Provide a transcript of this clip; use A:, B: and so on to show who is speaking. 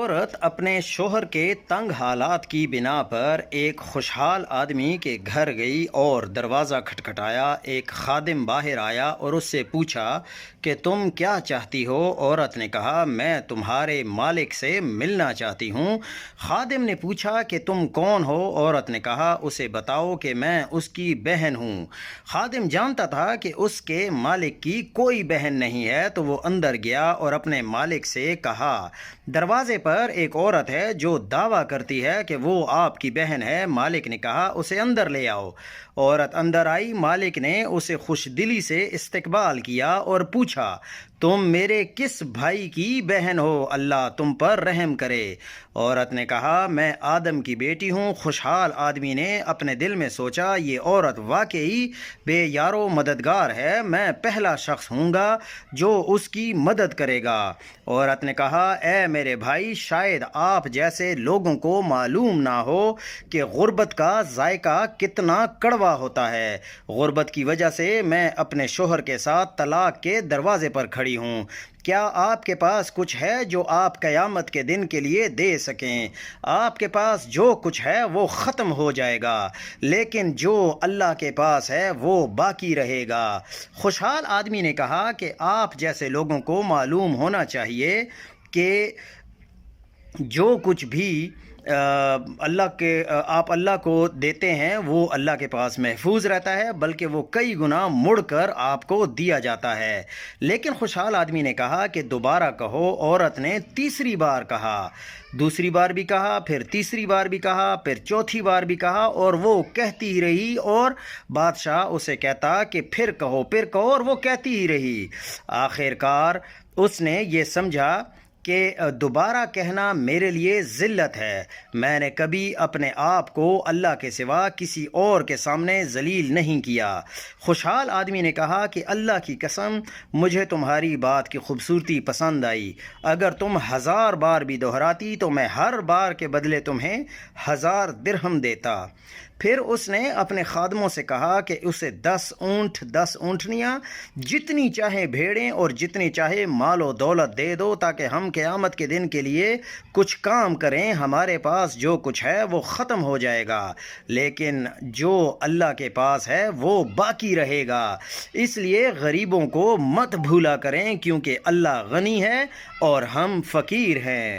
A: عورت اپنے شوہر کے تنگ حالات کی بنا پر ایک خوشحال آدمی کے گھر گئی اور دروازہ کھٹکھٹایا۔ ایک خادم باہر آیا اور اس سے پوچھا کہ تم کیا چاہتی ہو؟ عورت نے کہا میں تمہارے مالک سے ملنا چاہتی ہوں۔ خادم نے پوچھا کہ تم کون ہو؟ عورت نے کہا اسے بتاؤ کہ میں اس کی بہن ہوں۔ خادم جانتا تھا کہ اس کے مالک کی کوئی بہن نہیں ہے، تو وہ اندر گیا اور اپنے مالک سے کہا دروازے پر ایک عورت ہے جو دعویٰ کرتی ہے کہ وہ آپ کی بہن ہے۔ مالک نے کہا اسے اندر لے آؤ۔ عورت اندر آئی۔ مالک نے اسے خوش دلی سے استقبال کیا اور پوچھا تم میرے کس بھائی کی بہن ہو؟ اللہ تم پر رحم کرے۔ عورت نے کہا میں آدم کی بیٹی ہوں۔ خوشحال آدمی نے اپنے دل میں سوچا یہ عورت واقعی بے یار و مددگار ہے، میں پہلا شخص ہوں گا جو اس کی مدد کرے گا۔ عورت نے کہا اے میرے بھائی، شاید آپ جیسے لوگوں کو معلوم نہ ہو کہ غربت کا ذائقہ کتنا کڑوا ہوتا ہے۔ غربت کی وجہ سے میں اپنے شوہر کے ساتھ طلاق کے دروازے پر کھڑی ہوں۔ کیا آپ کے پاس کچھ ہے جو آپ قیامت کے دن کے لیے دے سکیں؟ آپ کے پاس جو کچھ ہے وہ ختم ہو جائے گا، لیکن جو اللہ کے پاس ہے وہ باقی رہے گا۔ خوشحال آدمی نے کہا کہ آپ جیسے لوگوں کو معلوم ہونا چاہیے کہ جو کچھ بھی آپ اللہ کو دیتے ہیں وہ اللہ کے پاس محفوظ رہتا ہے، بلکہ وہ کئی گنا مڑ کر آپ کو دیا جاتا ہے۔ لیکن خوشحال آدمی نے کہا کہ دوبارہ کہو۔ عورت نے تیسری بار کہا، دوسری بار بھی کہا، پھر تیسری بار بھی کہا، پھر چوتھی بار بھی کہا، اور وہ کہتی ہی رہی اور بادشاہ اسے کہتا کہ پھر کہو پھر کہو، اور وہ کہتی ہی رہی۔ آخر کار اس نے یہ سمجھا کہ دوبارہ کہنا میرے لیے ذلت ہے۔ میں نے کبھی اپنے آپ کو اللہ کے سوا کسی اور کے سامنے ذلیل نہیں کیا۔ خوشحال آدمی نے کہا کہ اللہ کی قسم مجھے تمہاری بات کی خوبصورتی پسند آئی۔ اگر تم 1000 بار بھی دہراتی تو میں ہر بار کے بدلے تمہیں 1000 درہم دیتا۔ پھر اس نے اپنے خادموں سے کہا کہ اسے 10 اونٹ 10 اونٹنیاں، جتنی چاہے بھیڑیں اور جتنی چاہے مال و دولت دے دو تاکہ ہم قیامت کے دن کے لیے کچھ کام کریں۔ ہمارے پاس جو کچھ ہے وہ ختم ہو جائے گا، لیکن جو اللہ کے پاس ہے وہ باقی رہے گا۔ اس لیے غریبوں کو مت بھولا کریں، کیونکہ اللہ غنی ہے اور ہم فقیر ہیں۔